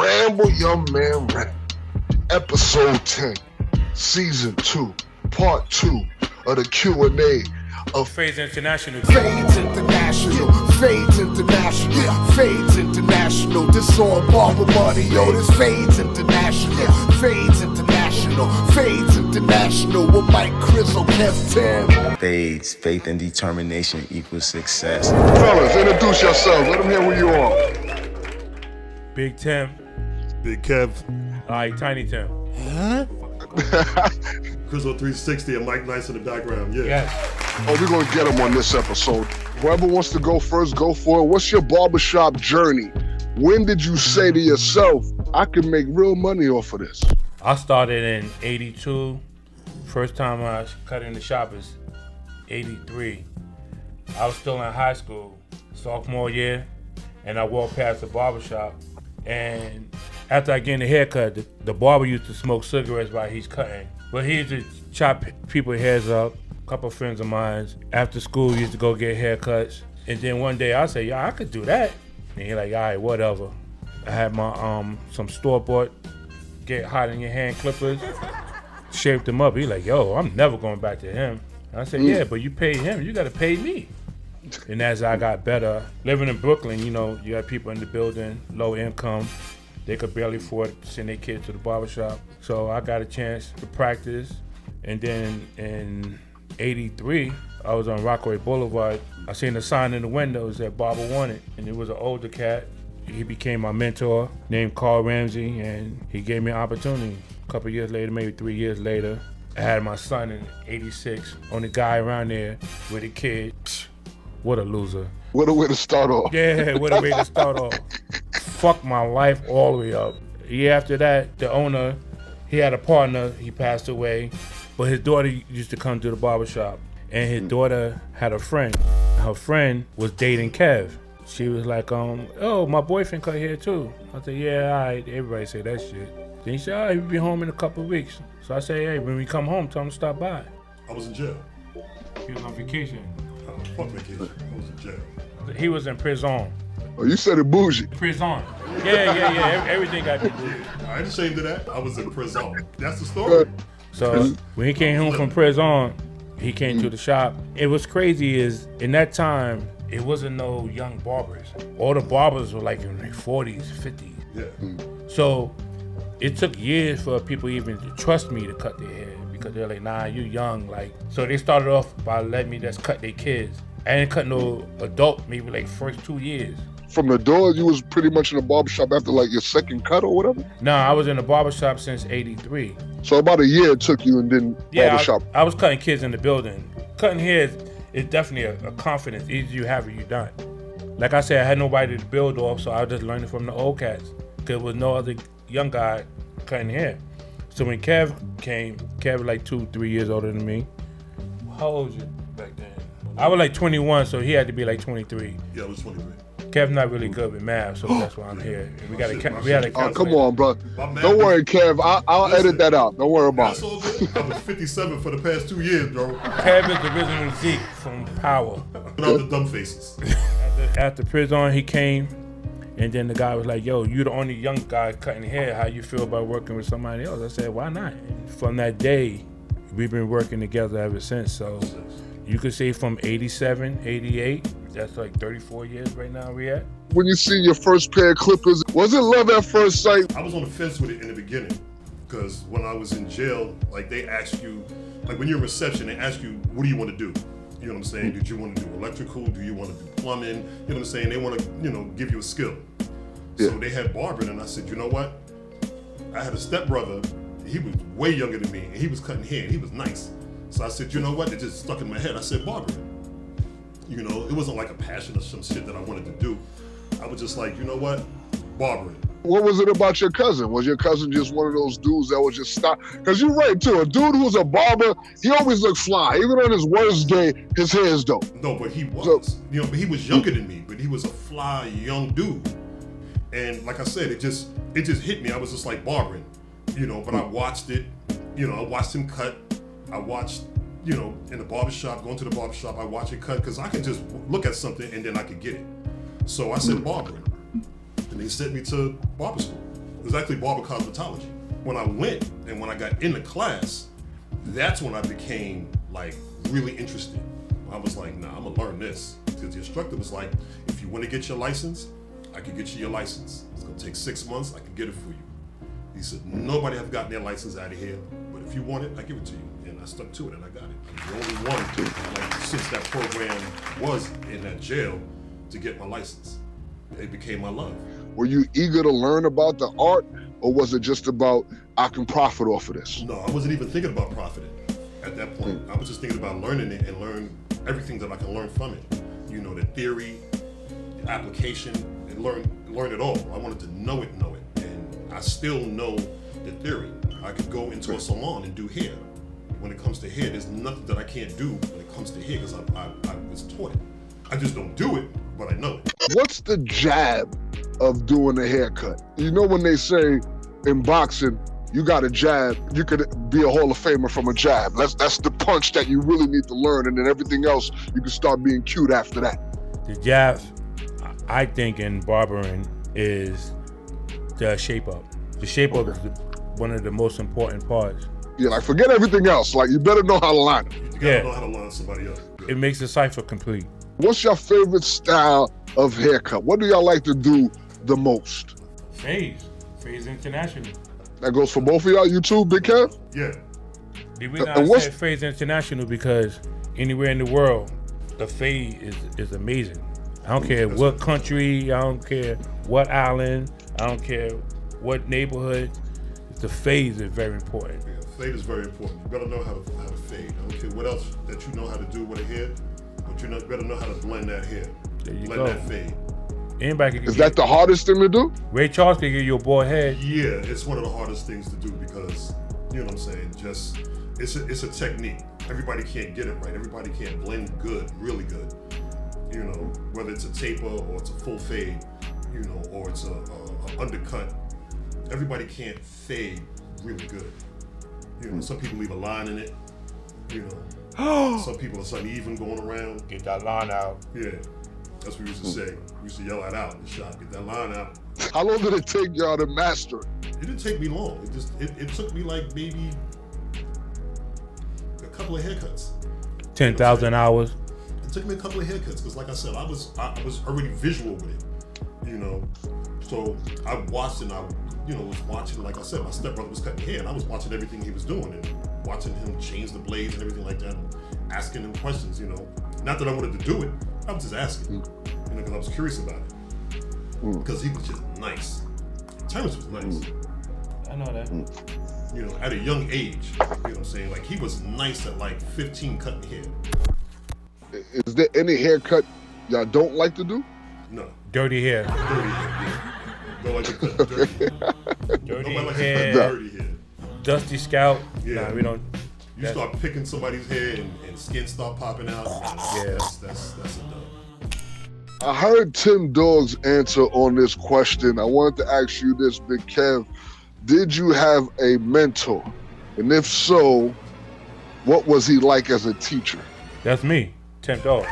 Ramble Young Man Ramble, Episode 10, Season 2, Part 2 of the Q&A of Fades International. Fades International, Fades International, Fades International. This all Barber money, yo. This Fades International, Fades International, Fades International. With Mike, Chris, Kev, Tim. Fades, faith and determination equals success. fellas. Introduce yourselves. Let them hear who you are. Big Tim. Big Kev. Alright, Tiny Tim. Chris on 360 and Mike Nice in the background. Yeah. Yes. Oh, we're gonna get them on this episode. Whoever wants to go first, go for it. What's your barbershop journey? When did you say to yourself, I can make real money off of this? I started in 82. First time I cut in the shop is 83. I was still in high school, sophomore year, and I walked past the barbershop. And after I get a haircut, the barber used to smoke cigarettes while he's cutting. But he used to chop people's heads up. A couple of friends of mine, after school, used to go get haircuts. And then one day I said, yeah, I could do that. And he's like, all right, whatever. I had my some store-bought get hot in your hand clippers, shaved them up. He's like, yo, I'm never going back to him. And I said, yeah, but you paid him, you gotta pay me. And as I got better, living in Brooklyn, you know, you got people in the building, low income. They could barely afford to send their kids to the barbershop. So I got a chance to practice. And then in 83, I was on Rockaway Boulevard. I seen a sign in the windows that Barber wanted. And it was an older cat. He became my mentor, named Carl Ramsey, and he gave me an opportunity. A couple years later, maybe 3 years later, I had my son in 86 on the guy around there with a kid. Psh, what a loser. What a way to start off. Yeah, what a way to start off. Fuck my life all the way up. A year after that, the owner, he had a partner, he passed away, but his daughter used to come to the barbershop, and his daughter had a friend. Her friend was dating Kev. She was like, oh, my boyfriend cut here too. I said, yeah, all right, everybody say that shit. Then he said, oh, he'll be home in a couple of weeks. So I said, hey, when we come home, tell him to stop by. I was in jail. He was on vacation. Fuck vacation. I was in jail. He was in prison. Oh, you said it bougie. Prison. Yeah. Everything got to do. I ain't ashamed of that. I was in prison. That's the story. So when he came home from prison, he came to the shop. It was crazy is in that time, it wasn't no young barbers. All the barbers were like in their 40s, 50s. Yeah. So it took years for people even to trust me to cut their hair because they're like, nah, you young. Like, so they started off by letting me just cut their kids. I didn't cut no adult, maybe like first 2 years. From the door, you was pretty much in the barbershop after like your second cut or whatever? Nah, I was in the barbershop since 83. So about a year it took you and then barbershop. I was cutting kids in the building. Cutting hair is definitely a confidence. Either you have it, you done. Like I said, I had nobody to build off, so I was just learning from the old cats. There was no other young guy cutting hair. So when Kev came, Kev was like 2-3 years older than me. How old was you back then? I was like 21, so he had to be like 23. Yeah, I was 23. Kev's not really good with math, so that's why I'm here. We got to. Oh, come on, bro. Don't worry, Kev. I'll edit that out. Don't worry about it. All good. I was 57 for the past 2 years, bro. Kev is the original Zeke from Power. Without the dumb faces. After prison, he came, and then the guy was like, yo, you the only young guy cutting hair. How you feel about working with somebody else? I said, why not? And from that day, we've been working together ever since. So you could say from 87, 88, that's like 34 years right now we at. When you see your first pair of clippers, was it love at first sight? I was on the fence with it in the beginning because when I was in jail, like they ask you, like when you're in reception, they ask you, what do you want to do? You know what I'm saying? Did you want to do electrical? Do you want to do plumbing? You know what I'm saying? They want to, give you a skill. Yeah. So they had barbering, and I said, you know what? I had a stepbrother. He was way younger than me, and he was cutting hair, and he was nice. So I said, you know what? It just stuck in my head. I said, barbering. You know, it wasn't like a passion or some shit that I wanted to do. I was just like, you know what? Barbering. What was it about your cousin? Was your cousin just one of those dudes that was just stop? Because you're right, too. A dude who's a barber, he always looked fly. Even on his worst day, his hair is dope. No, but he was. But he was younger than me, but he was a fly young dude. And like I said, it just hit me. I was just like barbering, but I watched it. I watched him cut. I watched, in the barbershop, going to the barbershop, I watch it cut because I can just look at something and then I could get it. So I said barbering. And they sent me to barber school. actually barber cosmetology. When I went and when I got into class, that's when I became like really interested. I was like, nah, I'm gonna learn this. Because the instructor was like, if you want to get your license, I can get you your license. It's gonna take 6 months, I can get it for you. He said, nobody have gotten their license out of here, but if you want it, I give it to you. And I stuck to it and I got it. I'm the only one, like, since that program was in that jail, to get my license. It became my love. Were you eager to learn about the art, or was it just about, I can profit off of this? No, I wasn't even thinking about profiting at that point. I was just thinking about learning it and learn everything that I can learn from it. You know, the theory, the application, and learn it all. I wanted to know it. And I still know the theory. I could go into a salon and do hair. When it comes to hair, there's nothing that I can't do when it comes to hair because I was taught it. I just don't do it, but I know it. What's the jab of doing a haircut? You know when they say in boxing, you got a jab, you could be a Hall of Famer from a jab. That's the punch that you really need to learn, and then everything else, you can start being cute after that. The jab, I think, in barbering is the shape up. The shape up is one of the most important parts. Yeah, like forget everything else. Like you better know how to line them. You gotta know how to line somebody up. It makes the cipher complete. What's your favorite style of haircut? What do y'all like to do the most? Fades International. That goes for both of y'all, you too, Big Kev? Yeah. The reason I said Fades International because anywhere in the world, the fade is amazing. I don't care what country, I don't care what island, I don't care what neighborhood. The fade is very important. Yeah, fade is very important. You gotta know how to fade. I don't care what else that you know how to do with a hair, but you better know how to blend that hair. There you blend go. that fade. Anybody can Is that the hardest thing to do? Ray Charles can give you a boy head. Yeah, it's one of the hardest things to do because, you know what I'm saying, just, it's a technique. Everybody can't get it right. Everybody can't blend good, really good. You know, whether it's a taper or it's a full fade, you know, or it's a undercut. Everybody can't fade really good. You know, some people leave a line in it. You know, some people are uneven going around. Get that line out. Yeah, that's what we used to say. We used to yell that out in the shop. Get that line out. How long did it take y'all to master it? It didn't take me long. It took me like maybe a couple of haircuts. 10,000 hours. It took me a couple of haircuts because, like I said, I was already visual with it. You know, so I watched and I was watching. Like I said, my stepbrother was cutting hair, and I was watching everything he was doing and watching him change the blades and everything like that, and asking him questions. You know, not that I wanted to do it, I was just asking. You know, because I was curious about it. Because he was just nice. Terrence was nice. I know that. You know, at a young age, you know what I'm saying? Like, he was nice at like 15 cutting hair. Is there any haircut y'all don't like to do? No. Dirty hair. Dirty hair, yeah. Don't like to cut dirty. Dirty Nobody likes to hair. cut dirty hair. Dusty scalp. Yeah. Nah, we don't. You start picking somebody's hair and skin start popping out. Yeah. That's a dub. I heard Tim Dog's answer on this question. I wanted to ask you this, Big Kev. Did you have a mentor? And if so, what was he like as a teacher? That's me, Tim Dog.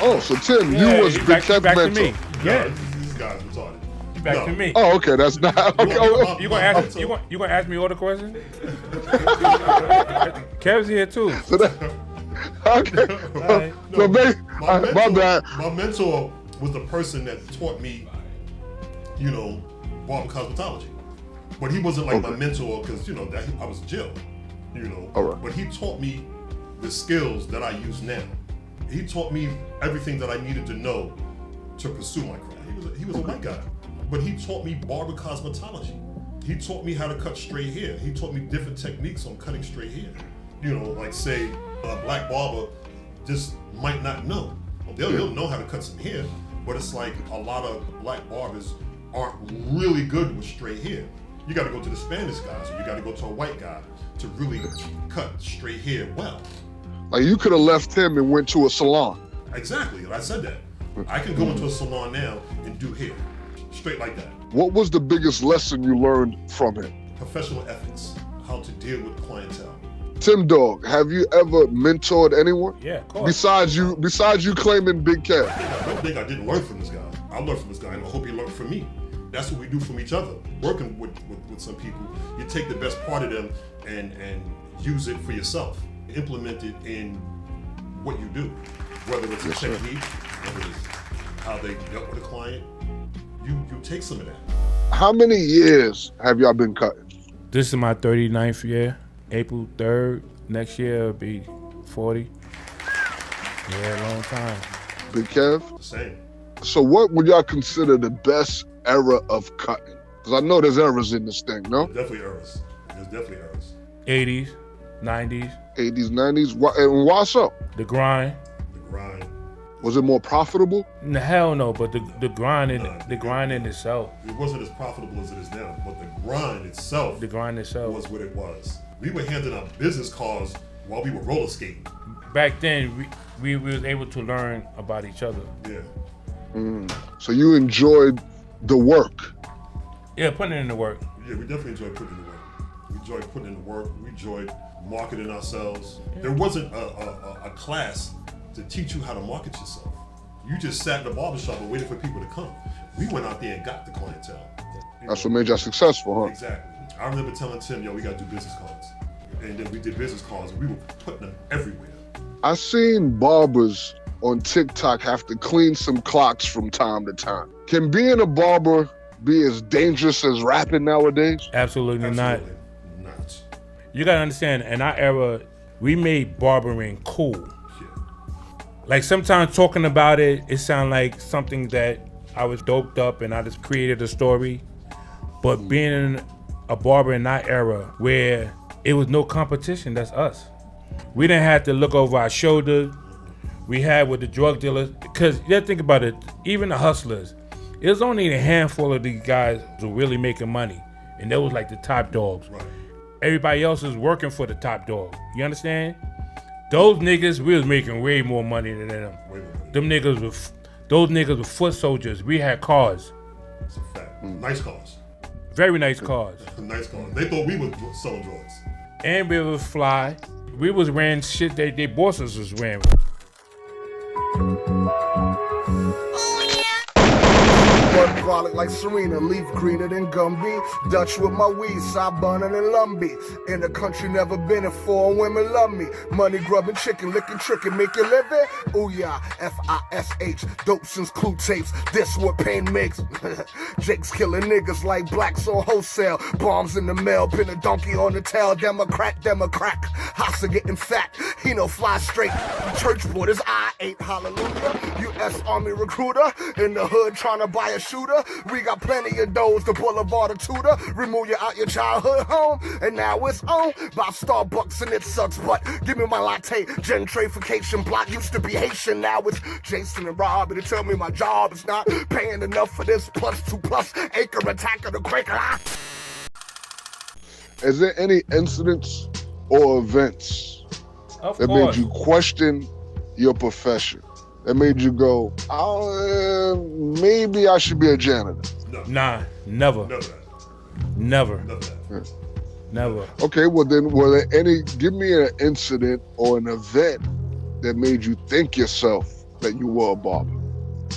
Oh, so Tim, Yeah, you was he Big Kev's back to mentor. me. Yeah, These guys retarded. he back to me. Oh, okay, that's not. Okay. You gonna ask me all the questions? Kev's here too. Okay. Right. So, my bad. My mentor was the person that taught me, you know, barber cosmetology. But he wasn't like my mentor because, you know, I was in jail, you know. All right. But he taught me the skills that I use now. He taught me everything that I needed to know to pursue my craft. He was a white guy, but he taught me barber cosmetology. He taught me how to cut straight hair. He taught me different techniques on cutting straight hair. You know, like say a black barber just might not know. They'll know how to cut some hair, but it's like a lot of black barbers aren't really good with straight hair. You got to go to the Spanish guys, or you got to go to a white guy to really cut straight hair well. Like you could have left him and went to a salon. Exactly, I said that. I can go into a salon now and do hair, straight like that. What was the biggest lesson you learned from him? Professional ethics, how to deal with clientele. Tim Dog, have you ever mentored anyone? Yeah, of course. Besides you claiming Big Kev. I don't think I didn't learn from this guy. I learned from this guy, and I hope he learned from me. that's what we do from each other. Working with some people, you take the best part of them and use it for yourself. Implement it in what you do, whether it's a technique, whether it's how they dealt with a client. You take some of that. How many years have y'all been cutting? This is my 39th year. April 3rd. Next year will be 40. Yeah, long time. Big Kev? The same. So what would y'all consider the best era of cutting? Because I know there's eras in this thing, no? Definitely eras. There's definitely eras. 80s, 90s. 80s, 90s. And why so? The grind. The grind. Was it more profitable? No, hell no, but the grind in itself. It wasn't as profitable as it is now, but the grind itself. The grind itself was what it was. We were handing out business cards while we were roller skating. Back then, we was able to learn about each other. Yeah. So you enjoyed the work? Yeah, putting in the work. Yeah, we definitely enjoyed putting in the work. We enjoyed putting in the work. We enjoyed marketing ourselves. Yeah. There wasn't a class to teach you how to market yourself. You just sat in the barbershop and waited for people to come. We went out there and got the clientele. That's what made y'all successful, huh? Exactly. I remember telling Tim, yo, we got to do business cards. And then we did business cards and we were putting them everywhere. I seen barbers on TikTok have to clean some clocks from time to time. Can being a barber be as dangerous as rapping nowadays? Absolutely not. You gotta understand, in our era, we made barbering cool. Yeah. Like sometimes talking about it, it sounds like something that I was doped up and I just created a story. But being a barber in our era where it was no competition, that's us. We didn't have to look over our shoulder. We had with the drug dealers, because you think about it, even the hustlers, it was only a handful of these guys who were really making money. And they was like the top dogs. Right. Everybody else is working for the top dog. You understand? Those niggas, we was making way more money than them. Those niggas were foot soldiers. We had cars. It's a fact. Nice cars. Very nice cars. Nice cars. They thought we were selling drugs. And we was fly. We was wearing shit that their bosses was wearing. One frolic like Serena, leaf greener than Gumby. Dutch with my weed, side bunning and Lumbee. In the country, never been in, foreign women love me. Money grubbing, chicken licking, tricking, make you live it. Ooh yeah, F-I-S-H, dope since clue tapes. This what pain makes. Jake's killing niggas like blacks on wholesale. Bombs in the mail, pin a donkey on the tail. Democrat. Hossa getting fat, he no fly straight. Church borders, I ain't hallelujah. U.S. Army recruiter in the hood trying to buy a shooter. We got plenty of those, the boulevard of Tudor. Remove you out your childhood home, and now it's on by Starbucks and it sucks, but give me my latte. Gentrification block used to be Haitian, now it's Jason and Robbie to tell me my job is not paying enough for this +2+ acre attack of the Quaker. Is there any incidents or events that made you question your profession? That made you go, oh, maybe I should be a janitor? No. Nah, never. Never. Okay, well then, give me an incident or an event that made you think yourself that you were a barber?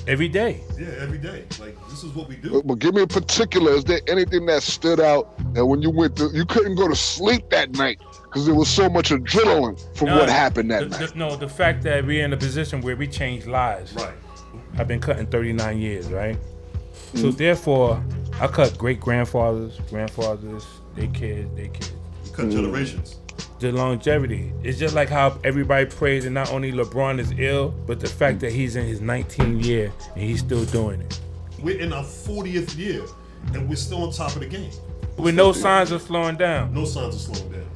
Every day. Yeah, every day. Like, this is what we do. But give me a particular, is there anything that stood out that when you you couldn't go to sleep that night because there was so much adrenaline from what happened that night? The fact that we're in a position where we change lives. Right. I've been cutting 39 years, right? So therefore, I cut great-grandfathers, grandfathers, their kids. You cut generations. The longevity. It's just like how everybody prays, and not only LeBron is ill, but the fact that he's in his 19th year and he's still doing it. We're in our 40th year, and we're still on top of the game. With no signs of slowing down. No signs of slowing down.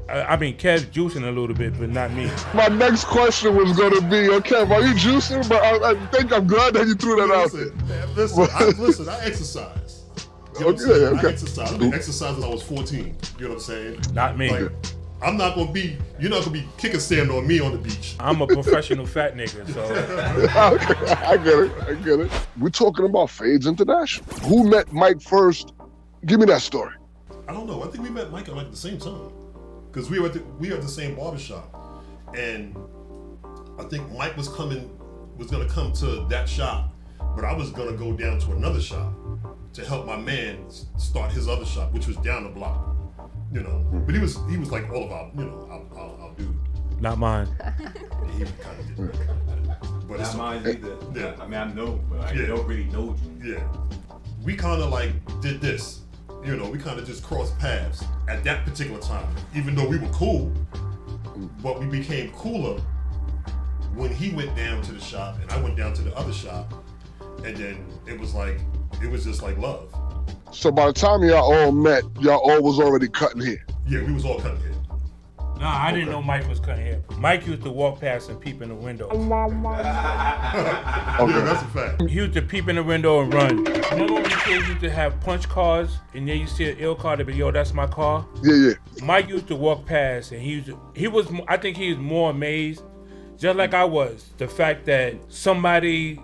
I mean, Kev's juicing a little bit, but not me. My next question was going to be, okay, are you juicing? But I think I'm glad that you threw that out there. Listen, I exercise. You know Okay. I exercise. I've been exercising since I was 14. You know what I'm saying? Not me. Like, I'm not going to be, you're not going to be kicking sand on me on the beach. I'm a professional fat nigga, so. Okay, I get it. We're talking about Fades International. Who met Mike first? Give me that story. I don't know. I think we met Mike at like the same time. Because we were at the same barbershop. And I think Mike was going to come to that shop, but I was going to go down to another shop to help my man start his other shop, which was down the block. You know, but he was like all of our, you know, our dude. Not mine. He kind of did. But Not mine either. Yeah. I mean, I know, but I don't really know you. Yeah. We kind of like did this. You know, we kind of just crossed paths at that particular time. Even though we were cool, but we became cooler when he went down to the shop and I went down to the other shop. And then it was just like love. So by the time y'all all met, y'all all was already cutting hair. Yeah, we was all cutting hair. Nah, I didn't know Mike was cutting hair. Mike used to walk past and peep in the window. Yeah, that's a fact. He used to peep in the window and run. Remember when the kids used to have punch cars and then you see an ill car, they'd be, yo, that's my car? Yeah. Mike used to walk past and I think he was more amazed, just like I was, the fact that somebody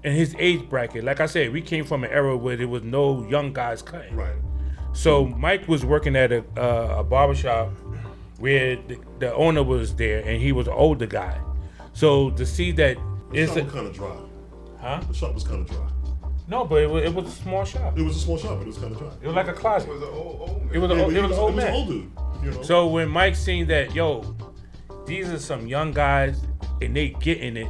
in his age bracket, like I said, we came from an era where there was no young guys cutting. Right. So Mike was working at a barbershop where the owner was there and he was an older guy. So to see that The shop was kind of dry. Huh? The shop was kind of dry. No, but it was a small shop. It was a small shop, but it was kind of dry. It was like a closet. It was an old man. It was an old man. old dude. You know? So when Mike seen that, yo, these are some young guys and they getting it,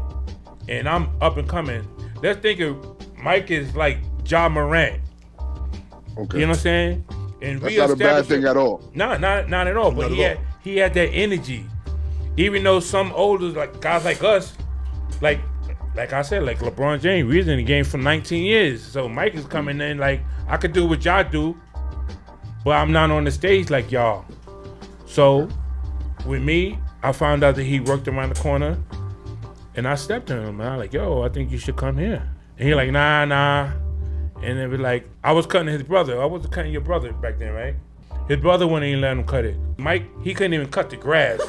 and I'm up and coming. Let's think of Mike is like Ja Morant. Okay. You know what I'm saying? And That's not a bad thing at all. No, not at all. But he had that energy. Even though some older like guys like us, like I said, like LeBron James, we was in the game for 19 years. So Mike is coming in like, I could do what y'all do, but I'm not on the stage like y'all. So with me, I found out that he worked around the corner, and I stepped to him. And I was like, yo, I think you should come here. And he like, nah. And it was like, I was cutting his brother. I wasn't cutting your brother back then, right? His brother wouldn't even let him cut it. Mike, he couldn't even cut the grass,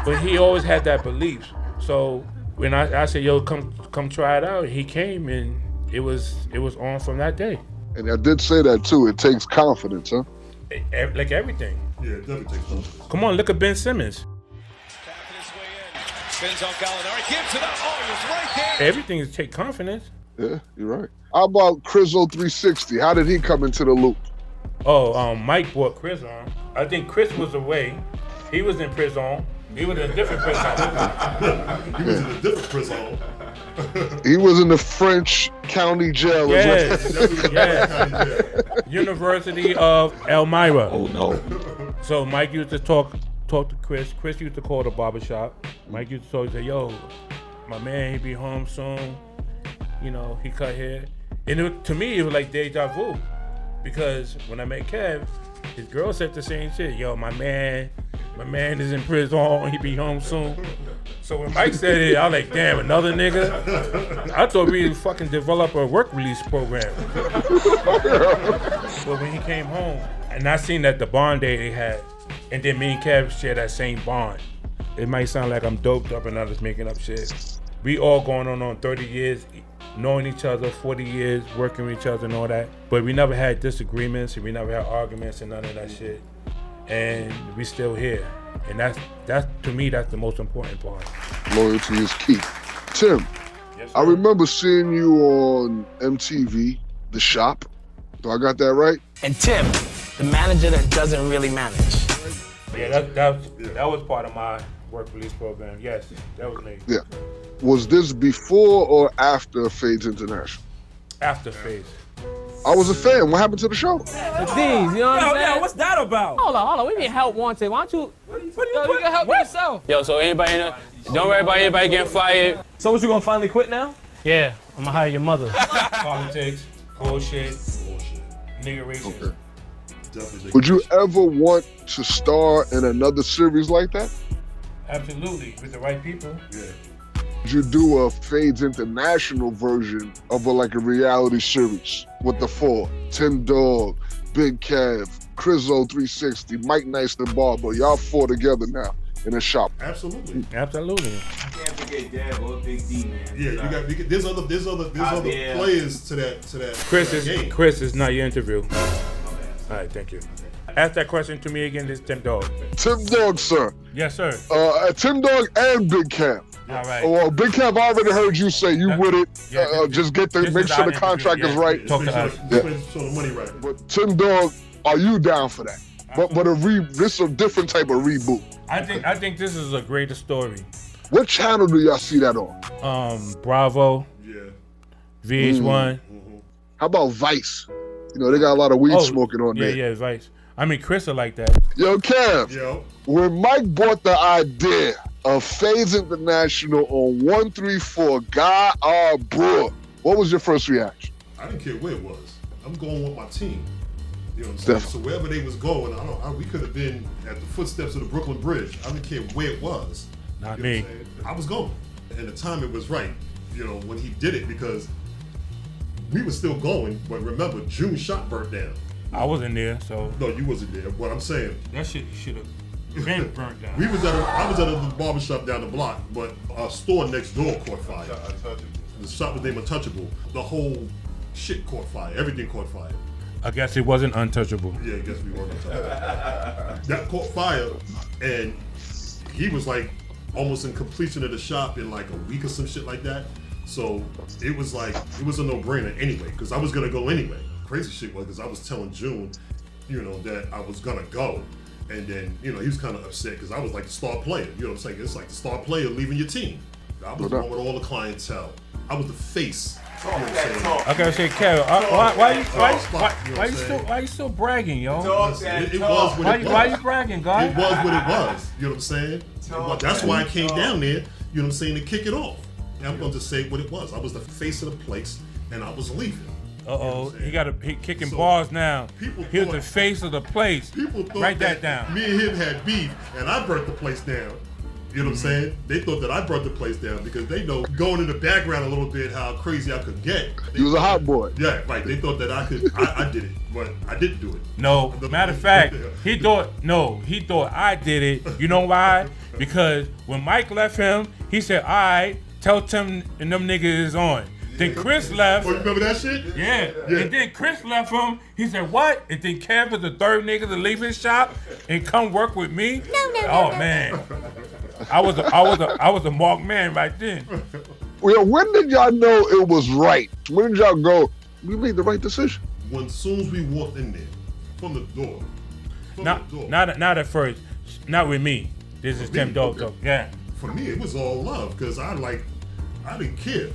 but he always had that belief. So when I said, yo, come try it out, he came, and it was on from that day. And I did say that too. It takes confidence, huh? Like everything. Yeah, it definitely takes confidence. Come on, look at Ben Simmons. Spins on Gallinari, gives it up. Oh, he was right there. Everything is take confidence. Yeah, you're right. How about Crizzo 360? How did he come into the loop? Oh, Mike brought Chris on. I think Chris was away. He was in prison. He was in a different prison. He was in a different prison. He was in the French County Jail. Yes. University of Elmira. Oh no. So Mike used to talk to Chris. Chris used to call the barbershop. Mike used to talk, say, yo, my man, he be home soon. You know, he cut hair. And to me, it was like deja vu. Because when I met Kev, his girl said the same shit. Yo, my man is in prison. He be home soon. So when Mike said it, I was like, damn, another nigga? I thought we'd fucking develop a work release program. But when he came home, and I seen that the bond day they had, and then me and Kev share that same bond. It might sound like I'm doped up and I'm just making up shit. We all going on 30 years, knowing each other, 40 years, working with each other and all that. But we never had disagreements, and we never had arguments and none of that shit. And we still here. And that's to me, that's the most important part. Loyalty is key. Tim, Yes, I remember seeing you on MTV, The Shop. Do I got that right? And Tim, the manager that doesn't really manage. Yeah, that was part of my work release program. Yes, that was me. Yeah. Was this before or after Fades International? After Fades. I was a fan. What happened to the show? The D's, you know what I'm saying? What's that about? Hold on. We need help wanted. Why don't you? What are you You can help yourself. Yo, so anybody know? Don't worry about anybody getting fired. So what, you gonna finally quit now? Yeah, I'm gonna hire your mother. Politics, bullshit, nigga racist. Okay. Definitely. Would you ever want to star in another series like that? Absolutely, with the right people. Yeah. Would you do a Fades International version of a reality series with the four? Tim Dog, Big Kev, Crizzo 360, Mike Nice the Barber. Y'all four together now in a shop. Absolutely. Absolutely. You can't forget Dab or Big D, man. Yeah, there's other players to that Chris game. is not your interview. All right, thank you. Ask that question to me again. This is Tim Dog. Tim Dog, sir. Yes, sir. Tim Dog and Big Cam. All right. Well, Big Cam, I already heard you say you with it. Yeah, Just make sure the contract is right. Talk to us. So the money right. But Tim Dog, are you down for that? But this is a different type of reboot. I think this is a greater story. What channel do y'all see that on? Bravo. Yeah. VH1. How about Vice? You know, they got a lot of weed smoking on there. Yeah, Vice. I mean, Chris are like that. Yo, Kev. Yo. When Mike brought the idea of Fades International on 134 Guy R Brewer, what was your first reaction? I didn't care where it was. I'm going with my team. You know what I'm saying? So wherever they was going, we could have been at the footsteps of the Brooklyn Bridge. I didn't care where it was. Not you know me. I was going. And the time it was right, you know, when he did it, because we were still going, but remember, June shop burnt down. I wasn't there, so. No, you wasn't there. What I'm saying. That shit should have been burnt down. I was at a barbershop down the block, but our store next door caught fire. The shop was named Untouchable. The whole shit caught fire. Everything caught fire. I guess it wasn't untouchable. Yeah, I guess we weren't untouchable. That caught fire, and he was like almost in completion of the shop in like a week or some shit like that. So it was like, it was a no-brainer anyway, because I was gonna go anyway. Crazy shit was, because I was telling June, you know, that I was gonna go. And then, you know, he was kind of upset because I was like the star player. You know what I'm saying? It's like the star player leaving your team. I was the one with all the clientele. I was the face. You know what I'm saying? I gotta say, Kevin, why you still bragging, yo? It was what it was. Why you bragging, guy? It was what it was. You know what I'm saying? That's why I came down there, you know what I'm saying, to kick it off. And I'm going to say what it was. I was the face of the place, and I was leaving. He got kicking bars now. He was the face of the place. People thought Write that down. Me and him had beef, and I burnt the place down. You know what I'm saying? They thought that I brought the place down because they know, going in the background a little bit, how crazy I could get. You was a hot boy. Yeah, right. They thought that I did it, but I didn't do it. No, matter of fact, he thought I did it. You know why? Because when Mike left him, he said, all right, tell Tim and them niggas is on. Then Chris left. Oh, you remember that shit? Yeah. And then Chris left him. He said, what? And then Kev was the third nigga to leave his shop and come work with me? No. Man. I was a marked man right then. Well, when did y'all know it was right? When did y'all go, we made the right decision? When soon as we walked in there, from the door. Not at first. Not with me. This is Tim Dog talk. Yeah. For me, it was all love because I didn't care.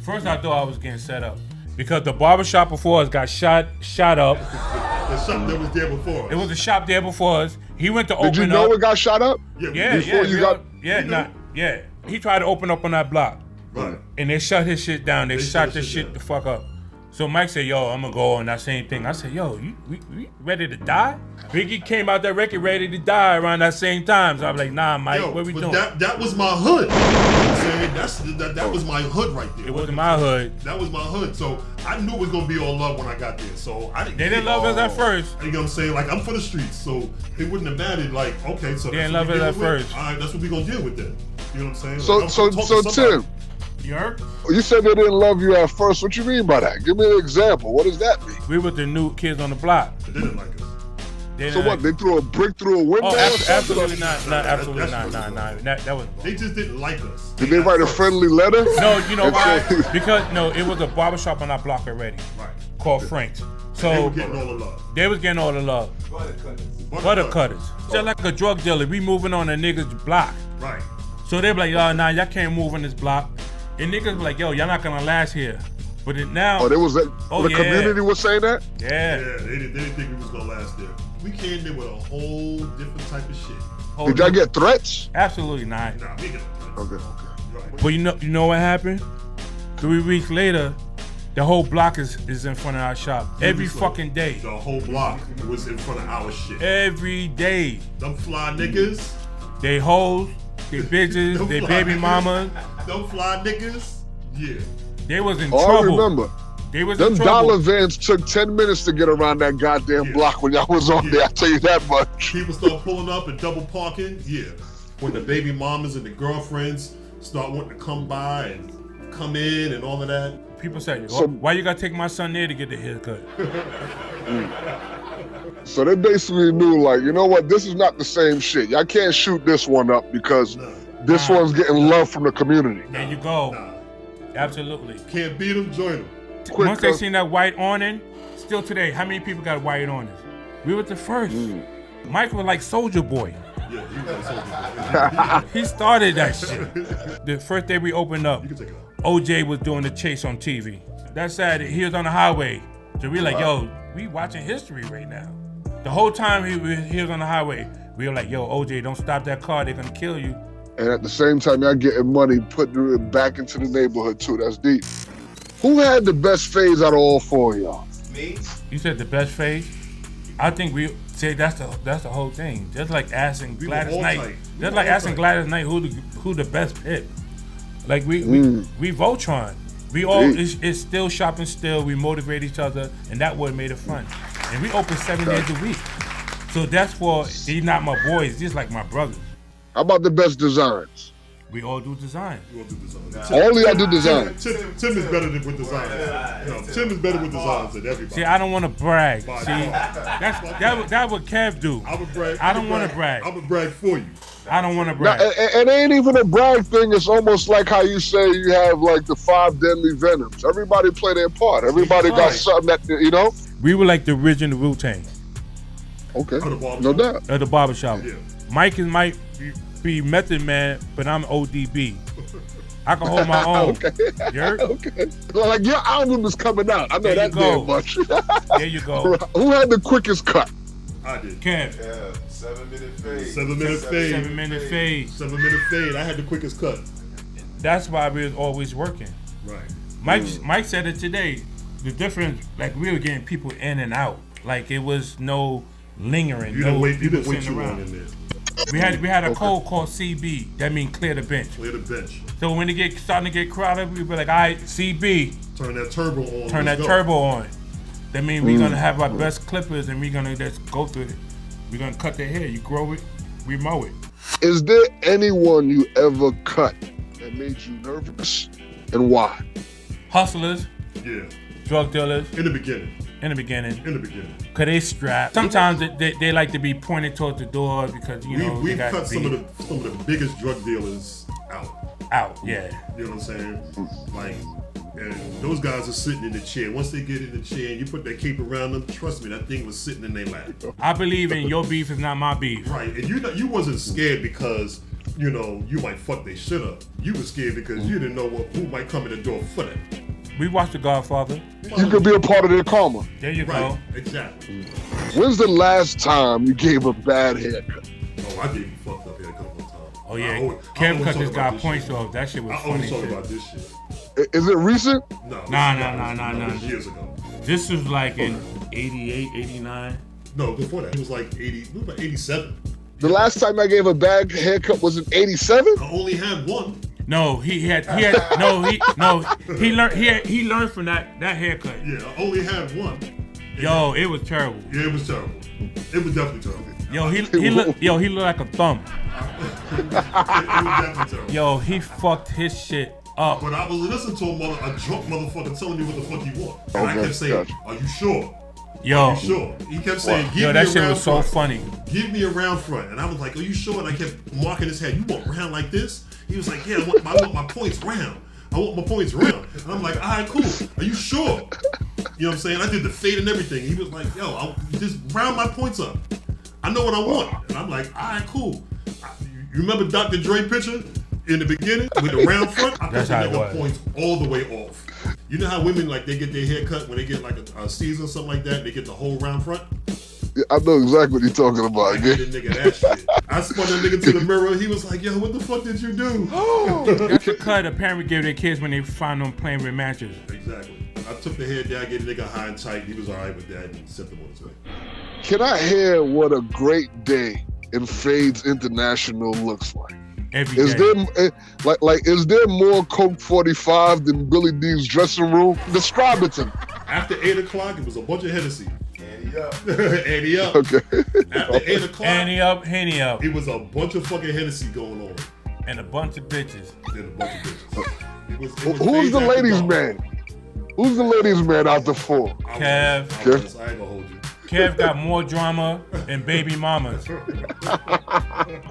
First, I thought I was getting set up because the barbershop before us got shot up. The shop that was there before us. It was a shop there before us. He went to open up. Did you know it got shot up? Yeah. He tried to open up on that block. Right. And they shut his shit down. They shot this shit the fuck up. So Mike said, yo, I'm gonna go on that same thing. I said, yo, we ready to die? Biggie came out that record ready to die around that same time. So I'm like, nah, Mike, what we doing? That was my hood. You know what I'm saying? That was my hood right there. It wasn't my hood. That was my hood. So I knew it was gonna be all love when I got there. So I didn't. They didn't love us at first. You know what I'm saying? Like, I'm for the streets, so it wouldn't have mattered. Like, okay, so they didn't love us at first. All right, that's what we gonna deal with then. You know what I'm saying? So Tim. You said they didn't love you at first. What you mean by that? Give me an example. What does that mean? We were the new kids on the block. They didn't like us. So what? They threw a brick through a window? Oh, absolutely not. Absolutely not. That was. They just didn't like us. Did they write a friendly letter? No, you know why? Because it was a barbershop on our block already. Right. Called Frank's. So they were getting all the love. They was getting all the love. Butter cutters. Just like a drug dealer, we moving on a nigga's block. Right. So they be like, yo, nah, y'all can't move on this block. And niggas be like, yo, y'all not gonna last here. But now. Oh, there was that. The community was saying that? Yeah. Yeah, they didn't think we was gonna last there. We came there with a whole different type of shit. Did y'all get threats? Absolutely not. Nah, we get no threats. Okay. Right. But you know what happened? 3 weeks later, the whole block is in front of our shop. Every fucking day. The whole block was in front of our shit. Every day. Them fly niggas. They hoes, they bitches, they baby mamas. Them fly niggas. Yeah. They was in trouble. I remember. They was Them in trouble. dollar vans took 10 minutes to get around that goddamn block when y'all was on there. I tell you that much. People start pulling up and double parking. Yeah. When the baby mamas and the girlfriends start wanting to come by and come in and all of that. People say, why you gotta take my son there to get the haircut? So they basically knew, like, you know what, this is not the same shit. Y'all can't shoot this one up because this one's getting love from the community. There you go. Absolutely. Can't beat them, join them. Once they seen that white awning, still today, how many people got white awnings? We were the first. Mike was like Soldier Boy. Yeah, he was like Soldier Boy. He started that shit. The first day we opened up, OJ was doing the chase on TV. That Saturday, he was on the highway. So we like, yo, we watching history right now. The whole time he was on the highway, we were like, yo, OJ, don't stop that car, they're gonna kill you. And at the same time, y'all getting money, putting it back into the neighborhood too. That's deep. Who had the best fades out of all four of y'all? Me? You said the best fade? I think we say that's the whole thing. Just like asking Gladys Knight. Just like asking Gladys Knight who the best pit. Like we Voltron. We all it's still shopping still. We motivate each other, and that what made it fun. And we open 7 days a week. So that's for these not my boys. These like my brothers. How about the best designs? We all do design. All y'all do design. Tim is better with designs. Tim is better with designs than everybody. See, I don't want to brag. See, that's what Kev do. I would brag. I don't want to brag. I would brag for you. I don't want to brag. Now, it ain't even a brag thing. It's almost like how you say you have like the 5 deadly venoms. Everybody play their part. Everybody got something that, you know? We were like the original Wu-Tang. Okay, no doubt. At the barbershop. Yeah. Mike might be Method Man, but I'm ODB. I can hold my own. Okay. You heard? Okay. Like your album is coming out. I know that damn much. There you go. Who had the quickest cut? I did. Kev. Yeah, 7-minute fade. 7-minute fade. 7-minute fade. 7-minute fade. I had the quickest cut. That's why we was always working. Right. Mike said it today. The difference, like we were getting people in and out. Like it was no lingering. You no didn't wait people too sitting long around. in there. We had a code called CB. That means clear the bench. Clear the bench. So when it starting to get crowded, we be like, all right, CB. Turn that turbo on. Turn that turbo on. That means we're gonna have our best clippers and we're gonna just go through it. We're gonna cut their hair. You grow it, we mow it. Is there anyone you ever cut that made you nervous, and why? Hustlers. Yeah. Drug dealers. In the beginning. Cause they strapped. Sometimes they like to be pointed towards the door because we cut some of the biggest drug dealers out. Yeah. You know what I'm saying? Like, and those guys are sitting in the chair. Once they get in the chair and you put that cape around them, trust me, that thing was sitting in their lap. I believe in your beef is not my beef. Right, and you wasn't scared because you might fuck they shit up. You was scared because you didn't know who might come in the door for that. We watched The Godfather. You could be a part of their karma. There you Right, go. exactly. When's the last time you gave a bad haircut? Oh, I gave a fucked up haircut one time. Oh yeah, Kev cut this guy points off. That shit was I funny. always talk shit. about this shit. Is it recent? No. Nah. It was years ago. This was like in 88, 89. No, before that, it was like 87. The last time I gave a bad haircut was in 87? I only had one. No, he learned from that haircut. Yeah, I only had one. Yo, it was terrible. Yeah, it was terrible. It was definitely terrible. Yo, he looked like a thumb. It was definitely terrible. Yo, he fucked his shit up. But I was listening to a drunk motherfucker telling me what the fuck he want. And I Okay, kept saying, gotcha. "Are you sure? Yo, Are you sure?" He kept saying, "Give me that a shit round was so front. funny. Give me a round front." And I was like, "Are you sure?" And I kept marking his head. "You want round like this?" He was like, "Yeah, I want my points round. I want my points round." And I'm like, "All right, cool. Are you sure?" You know what I'm saying? I did the fade and everything. He was like, "Yo, just round my points up. I know what I want." And I'm like, "All right, cool." You remember Dr. Dre picture in the beginning with the round front? I put the nigga points all the way off. You know how women like they get their hair cut when they get like a Caesar or something like that, and they get the whole round front? Yeah, I know exactly what you're talking about. I gave the nigga that shit. I spun that nigga to the mirror. He was like, "Yo, what the fuck did you do?" That's the cut a parent give their kids when they find them playing with matches. Exactly. I took the hair down, gave the nigga high and tight. He was all right with that and sent him on his way. Can I hear what a great day in Fades International looks like? Every Is day. there is there more Coke 45 than Billy D's dressing room? Describe it to me. After 8 o'clock, it was a bunch of Hennessy. Andy up. Andy up. Okay. After 8 o'clock, Henny up, Henny up. it was a bunch of fucking Hennessy going on. And a bunch of bitches. Then a bunch of bitches. It was Who's Fades the after ladies' dark. man? Who's the ladies' man out the four? Kev. I ain't gonna hold you. Kev got more drama than baby mamas.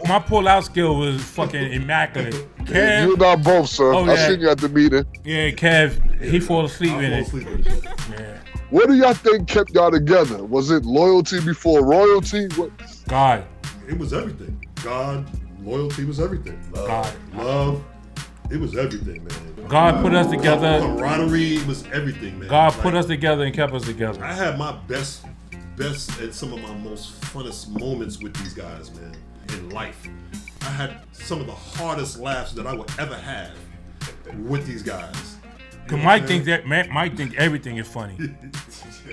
My pull-out skill was fucking immaculate. Kev, you and I both, sir. Oh, I yeah. seen you at the meeting. Yeah, Kev, he fall asleep in it. Yeah. What do y'all think kept y'all together? Was it loyalty before royalty? What? God. It was everything. God, loyalty was everything. Love. It was everything, man. God put us together. Camaraderie was everything, man. God put us together and kept us together. I had my best and some of my most funnest moments with these guys, man, in life. I had some of the hardest laughs that I would ever have with these guys. Mike thinks everything is funny.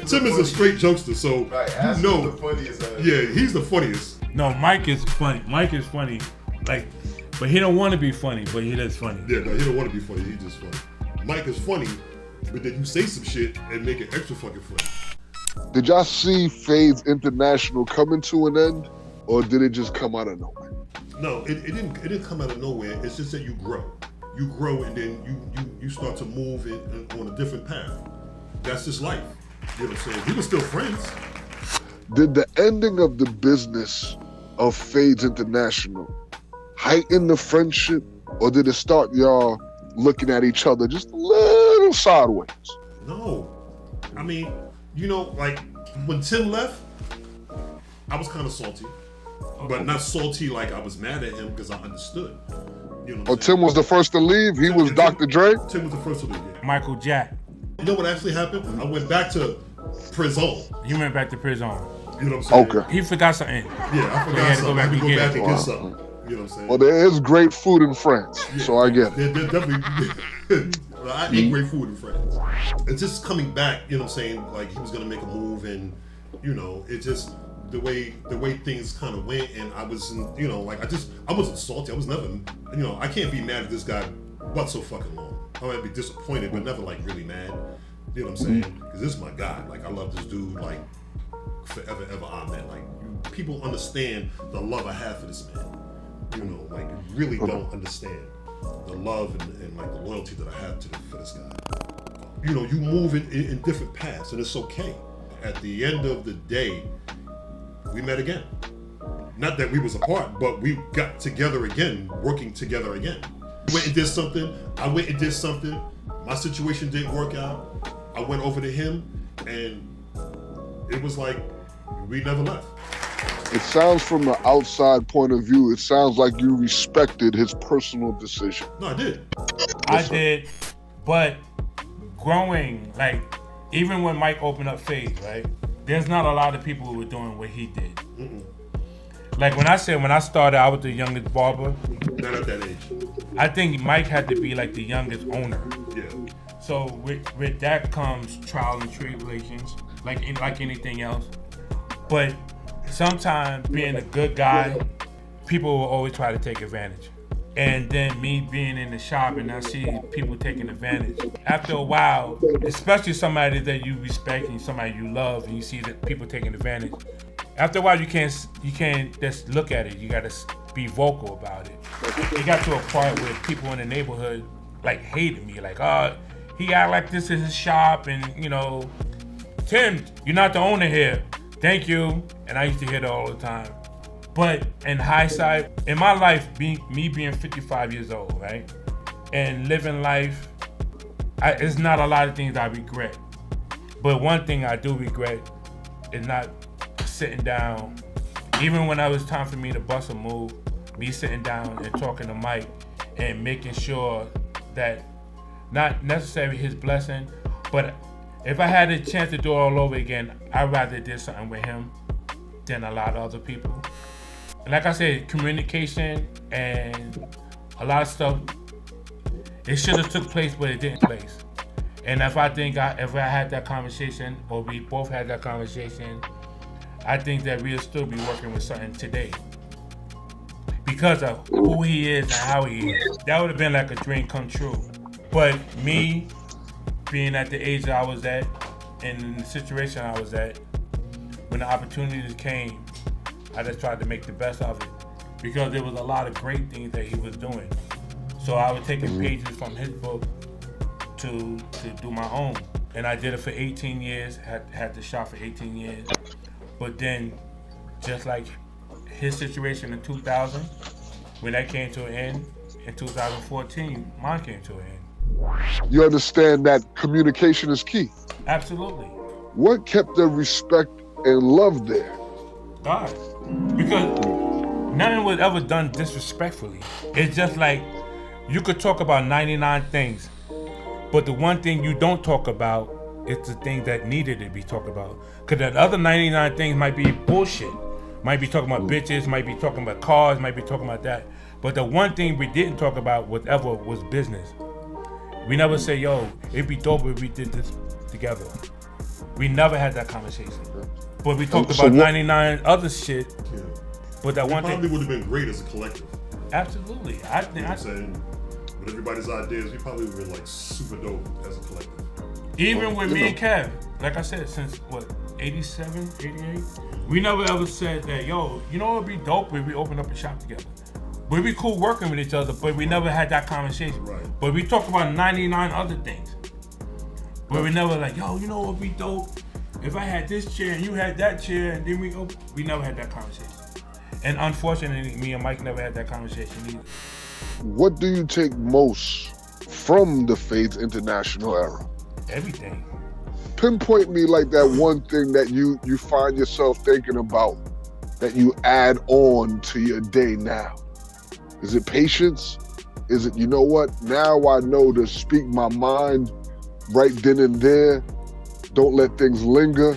Tim is a straight jokester, so you know. The funniest, yeah, he's the funniest. No, Mike is funny. Mike is funny, like, but he don't want to be funny, but he is funny. Yeah, no, he don't want to be funny. He's just funny. Mike is funny, but then you say some shit and make it extra fucking funny. Did y'all see Fades International coming to an end, or did it just come out of nowhere? No, it didn't come out of nowhere. It's just that you grow. You grow, and then you start to move on a different path. That's just life. You know what I'm saying? We were still friends. Did the ending of the business of Fades International heighten the friendship, or did it start y'all looking at each other just a little sideways? No. I mean, you know, like when Tim left, I was kind of salty, but not salty like I was mad at him because I understood. You know Tim was the first to leave? He was Dr. Dre? Tim was the first to leave, yeah. Michael Jack. You know what actually happened? I went back to prison. He went back to prison. You know what I'm saying? Okay. He forgot something. Yeah, I forgot something. I had to go back and get something. You know what I'm saying? Well, there is great food in France, so I get it. They're definitely. I ate great food in France. It's just coming back. You know what I'm saying? Like he was gonna make a move, and you know, it just the way things kind of went, and I wasn't, you know, like I wasn't salty. I was never, you know, I can't be mad at this guy but so fucking long. I might be disappointed, but never like really mad. You know what I'm saying? Because this is my guy. Like I love this dude. Like forever, ever, amen. Like people understand the love I have for this man. You know, like you really don't understand the love and like the loyalty that I have for this guy. You know, you move in different paths, and it's okay. At the end of the day, we met again. Not that we was apart, but we got together again, working together again. Went and did something. I went and did something. My situation didn't work out. I went over to him, and it was like we never left. It sounds from the outside point of view, it sounds like you respected his personal decision. No, I did. I did, but growing, like, even when Mike opened up Fades, right? There's not a lot of people who were doing what he did. Mm-mm. Like when I started, I was the youngest barber. Not at that age. I think Mike had to be like the youngest owner. Yeah. So with that comes trial and tribulations, like anything else. But sometimes being a good guy, people will always try to take advantage. And then me being in the shop and I see people taking advantage. After a while, especially somebody that you respect and somebody you love, and you see that people taking advantage. After a while, you can't just look at it. You gotta be vocal about it. It got to a point where people in the neighborhood like hated me, like, oh, he act like this is his shop, and you know, Tim, you're not the owner here. Thank you. And I used to hear that all the time. But in hindsight, in my life, me being 55 years old, right, and living life, it's not a lot of things I regret. But one thing I do regret is not sitting down, even when it was time for me to bust a move, me sitting down and talking to Mike and making sure that not necessarily his blessing, but if I had a chance to do it all over again, I'd rather did something with him than a lot of other people. And like I said, communication and a lot of stuff, it should have took place, but it didn't place. And if I had that conversation, or we both had that conversation, I think that we'll still be working with something today. Because of who he is and how he is. That would have been like a dream come true. But me, being at the age that I was at, and in the situation I was at, when the opportunities came, I just tried to make the best of it. Because there was a lot of great things that he was doing. So I was taking pages from his book to do my own. And I did it for 18 years, had the shop for 18 years. But then, just like his situation in 2000, when that came to an end, in 2014, mine came to an end. You understand that communication is key. Absolutely. What kept the respect and love there? God. Because nothing was ever done disrespectfully. It's just like, you could talk about 99 things, but the one thing you don't talk about is the thing that needed to be talked about. Because the other 99 things might be bullshit. Might be talking about bitches, might be talking about cars, might be talking about that. But the one thing we didn't talk about was business. We never say, yo, it'd be dope if we did this together. We never had that conversation. But we talked about 99 other shit. Yeah. But that one probably thing would have been great as a collective. Absolutely. You know what I'm saying? With everybody's ideas, we probably would have been like super dope as a collective. Even with me and Kev, like I said, since what, 87, 88? We never ever said that, yo, you know what would be dope if we open up a shop together. We'd be cool working with each other, but we never had that conversation. Right. But we talked about 99 other things. But we never like, yo, you know what would be dope if I had this chair and you had that chair, and then we never had that conversation. And unfortunately, me and Mike never had that conversation either. What do you take most from the Fades International era? Everything. Pinpoint me like that one thing that you find yourself thinking about that you add on to your day now. Is it patience? Is it, you know what, now I know to speak my mind right then and there, don't let things linger?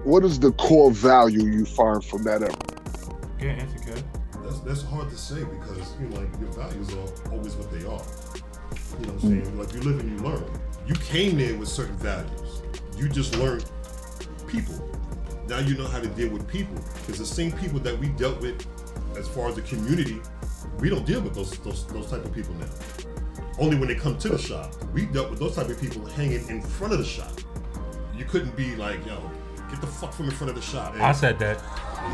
What is the core value you find from that era? Yeah, answer, Kev. That's hard to say because, you know, like, your values are always what they are. You know what I'm saying? Like, you live and you learn. You came there with certain values. You just learned people. Now you know how to deal with people. Because the same people that we dealt with as far as the community, we don't deal with those type of people now. Only when they come to the shop. We dealt with those type of people hanging in front of the shop. You couldn't be like, yo, get the fuck from in front of the shop. And I said that.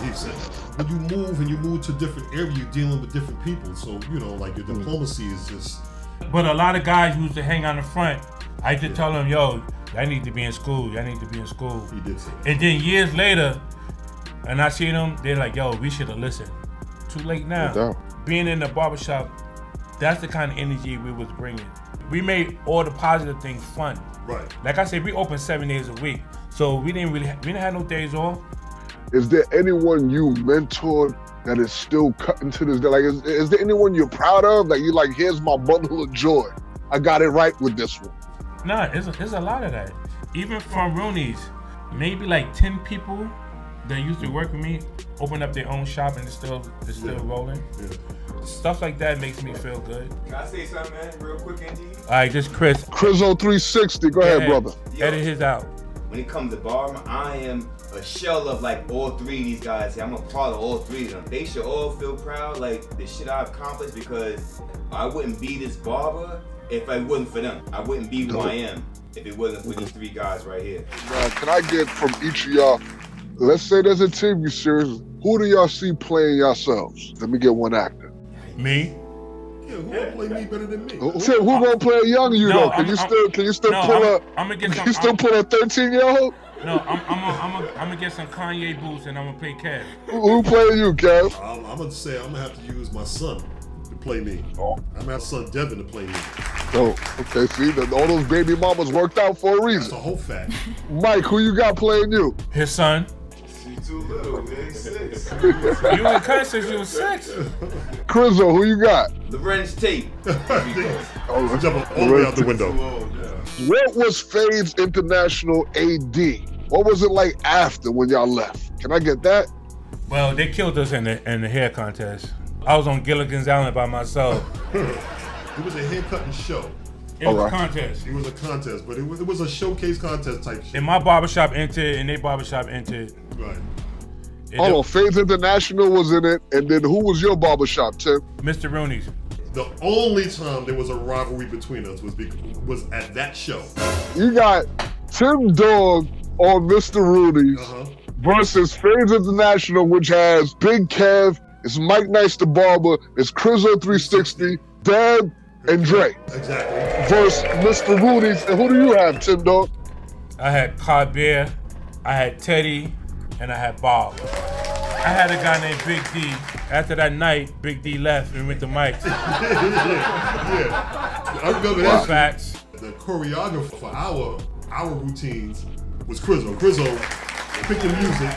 he said that. When you move to a different area, you're dealing with different people. So, you know, like your diplomacy is just... But a lot of guys used to hang on the front. I used to tell them, yo, I need to be in school. I need to be in school. He did say that. And then years later, and I see them, they're like, yo, we should have listened. Too late now. No. Being in the barbershop, that's the kind of energy we was bringing. We made all the positive things fun. Right. Like I said, we open 7 days a week. So we didn't have no days off. Is there anyone you mentored that is still cutting to this day? Like, is there anyone you're proud of? Like, you're like, here's my bundle of joy. I got it right with this one. Nah, there's a lot of that. Even from Rooney's, maybe like 10 people that used to work with me open up their own shop and it's still rolling. Yeah. Stuff like that makes me feel good. Can I say something, man, real quick, NG? All right, just Chris. Crizzo 360, go ahead, brother. Edit his out. When it comes to barber, I am a shell of like all three of these guys here. I'm a part of all three of them. They should all feel proud, like the shit I've accomplished, because I wouldn't be this barber if it wasn't for them. I wouldn't be who I am if it wasn't for these three guys right here. Now, can I get from each of y'all, let's say there's a team you serious, who do y'all see playing yourselves? Let me get one actor. Me? Yeah, who gonna play me better than me? Who gonna play a young you though? Can you still pull a 13-year-old? No, I'm gonna get some Kanye boots and I'm gonna play Kev. Who playing you, Kev? I'm gonna say I'm gonna have to use my son to play me. I'm gonna have son Devin to play me. Oh, okay, see, all those baby mamas worked out for a reason. That's a whole fact. Mike, who you got playing you? His son. She too little, man. 6. You been cut since you was 6. Crizzo, who you got? Lorenz Tate. Jump all the way out the window. What was Fades International AD? What was it like after when y'all left? Can I get that? Well, they killed us in the hair contest. I was on Gilligan's Island by myself. It was a haircutting show. It was a contest. It was a contest, but it was a showcase contest type shit. And my barbershop entered, and their barbershop entered. Right. Hold on, Fades International was in it, and then who was your barbershop, Tim? Mr. Rooney's. The only time there was a rivalry between us was at that show. You got Tim Dog on Mr. Rooney's versus Fades International, which has Big Kev, it's Mike Nice the Barber, it's Crizzo 360, Dad, and Dre. Exactly. Versus Mr. Rooney's. And who do you have, Tim Dog? I had Carbear, I had Teddy, and I had Bob. I had a guy named Big D. After that night, Big D left and went to Mike's. Yeah. I remember that. Facts. The choreographer for our routines was Crizzo. Crizzo picked the music.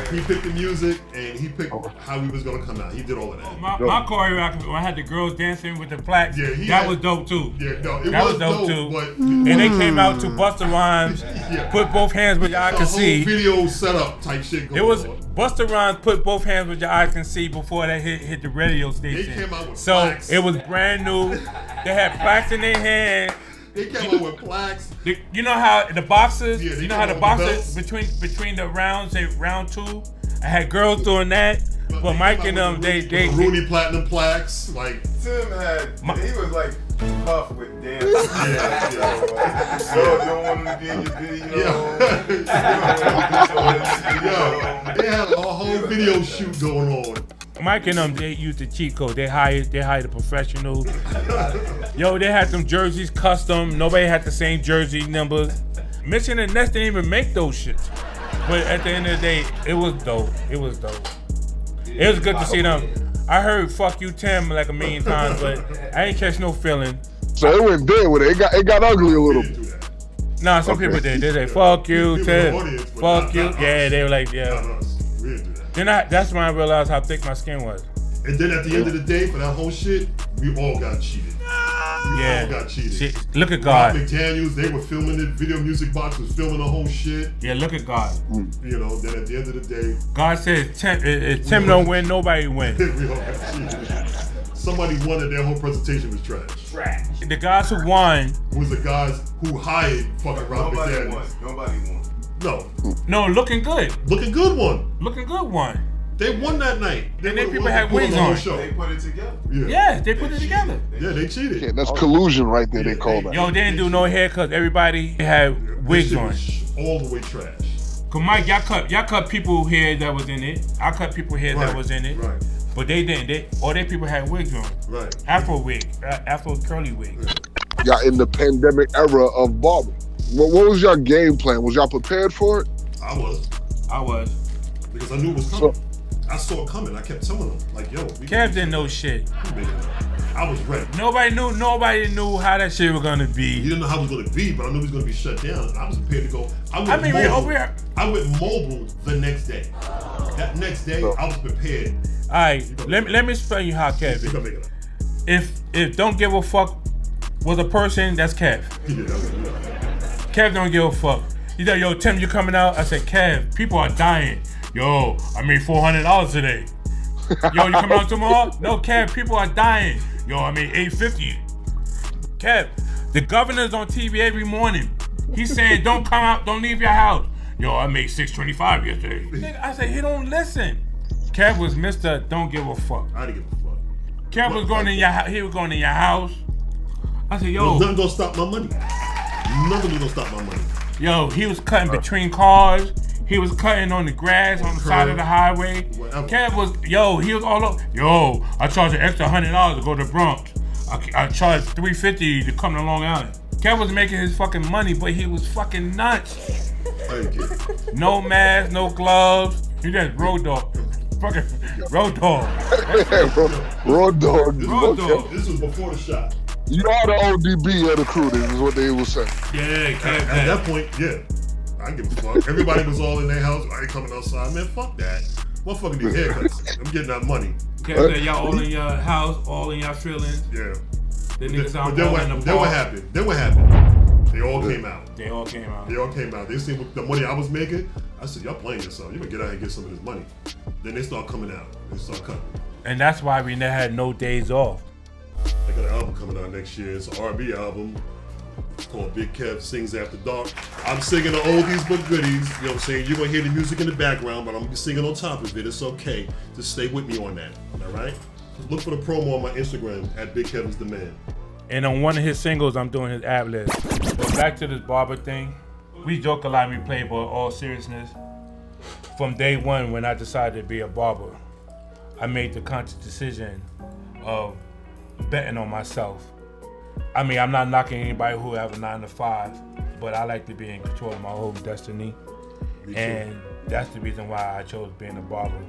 He picked the music and he picked how we was gonna come out. He did all of that. My choreography, when I had the girls dancing with the plaques, was dope too. Yeah, no, that was dope too. And they came out to Busta Rhymes, put both hands where your eye can see. Video setup type shit going It was on. Busta Rhymes put both hands where your eye can see before they hit the radio station. They came out with so plaques. It was brand new. They had plaques in their hand. They came out with plaques. You know how the boxers, Yeah, you know how the boxers between the rounds, they round 2. I had girls doing that, but Mike and them, they Rooney Platinum plaques, like Tim he was like puff with dance. Yeah. Yo, don't want him to be in your video. They had a whole video shoot going on. Mike and them, they used the cheat code. They hired a professional. Yo, they had them jerseys custom. Nobody had the same jersey numbers. Mission and Nest didn't even make those shits. But at the end of the day, it was dope. It was dope. It was good to see them. I heard "fuck you, Tim" like a million times, but I ain't catch no feeling. So it went there with it. It got ugly a little bit. Nah, some people did. They say "fuck you, Tim." Fuck you. Yeah, they were like, yeah. We didn't do that. Then that's when I realized how thick my skin was. And then at the end of the day, for that whole shit, we all got cheated. We all got cheated. Shit. Look at God. Rob McDaniels, they were filming it. Video Music Box was filming the whole shit. Yeah, look at God. You know, then at the end of the day, God says, if Tim don't win, nobody wins. we all got cheated. Somebody won and their whole presentation was trash. The guys who won was the guys who hired fucking Rob McDaniels. Nobody won. No, looking good. Looking good one. Looking good one. They won that night. And then people had wigs on. They put it together. Yeah, they put it together. Yeah, they cheated. Yeah, that's collusion right there. They call that. Yo, they didn't do no haircuts. Everybody had wigs on. All the way trash. Cause Mike, y'all cut people hair that was in it. I cut people hair that was in it. Right. But they didn't. All their people had wigs on. Right. Afro wig, Afro curly wig. Y'all in the pandemic era of Barber. What was your game plan? Was y'all prepared for it? I was. Because I knew it was coming. I saw it coming. I kept telling them, like, yo. Kev didn't know shit. I was ready. Nobody knew how that shit was gonna be. He didn't know how it was gonna be, but I knew it was gonna be shut down. And I was prepared to go. I went mobile the next day. That next day, I was prepared. All right, let me explain you how Kev is. If don't give a fuck was a person, that's Kev. Kev don't give a fuck. He's like, yo, Tim, you coming out? I said, Kev, people are dying. Yo, I made $400 today. Yo, you coming out tomorrow? No, Kev, people are dying. Yo, I made $850. Kev, the governor's on TV every morning. He's saying, don't come out, don't leave your house. Yo, I made $625 yesterday. I said, he don't listen. Kev was Mr. Don't give a fuck. I didn't give a fuck. Kev was going in your house. He was going in your house. I said, yo. Nothing gonna stop my money. Nothing gonna stop my money. Yo, he was cutting between cars. He was cutting on the grass on the side of the highway. Whatever. Kev was, he was all over. Yo, I charged an extra $100 to go to the Bronx. I charged $350 to come to Long Island. Kev was making his fucking money, but he was fucking nuts. No mask, no gloves. He just road dog. Fucking road dog. Road dog. This was before the shot. You are the ODB of the crew, this is what they was saying. Yeah, Kev. At that point, yeah. I don't give a fuck. Everybody was all in their house. I ain't coming outside. Man, fuck that. Motherfucking these haircuts. I'm getting that money. Kev said y'all all in your house, all in your feelings. Yeah. The niggas out then all what, in the then park. what happened? They all came out. They all came out. They seen the money I was making. I said, y'all playing yourself. You better get out here and get some of this money. Then they start coming out. They start cutting. And that's why we never had no days off. They got an album coming out next year. It's an R&B album. It's called Big Kev Sings After Dark. I'm singing the oldies but goodies. You know what I'm saying? You're going to hear the music in the background, but I'm going to be singing on top of it. It's okay. Just stay with me on that. All right? Look for the promo on my Instagram at Big Kevin's the Man. And on one of his singles, I'm doing his ad lib. But back to this Barber thing. We joke a lot when we play, but all seriousness, from day one when I decided to be a barber, I made the conscious decision of betting on myself. I mean, I'm not knocking anybody who have a 9 to 5, but I like to be in control of my own destiny. And that's the reason why I chose being a barber,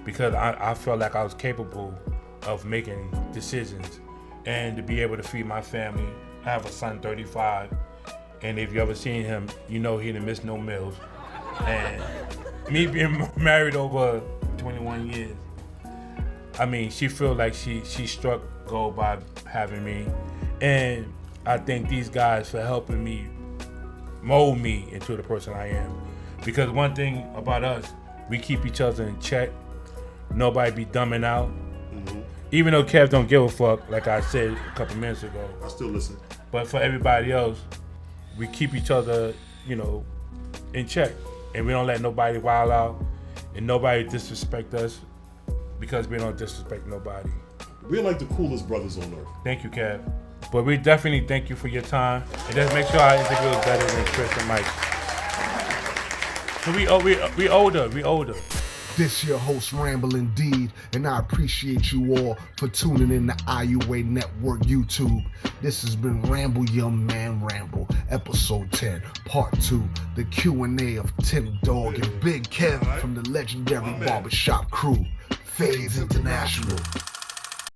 because I felt like I was capable of making decisions and to be able to feed my family. I have a son, 35, and if you ever seen him, you know he didn't miss no meals. And me being married over 21 years, I mean, she feel like she struck gold by having me. And I thank these guys for helping me mold me into the person I am. Because one thing about us, we keep each other in check. Nobody be dumbing out. Even though Kev don't give a fuck, like I said a couple minutes ago. I still listen. But for everybody else, we keep each other, you know, in check. And we don't let nobody wild out and nobody disrespect us because we don't disrespect nobody. We're like the coolest brothers on earth. Thank you, Kev. But we definitely thank you for your time. And just make sure I interview better than Chris and Mike. So we older. This your host, Ramble Indeed, and I appreciate you all for tuning in to IUA Network YouTube. This has been Ramble Young Man Ramble, episode 10, part 2, the Q&A of Tim Dog and Big Kev from the legendary Barbershop crew, Fades International.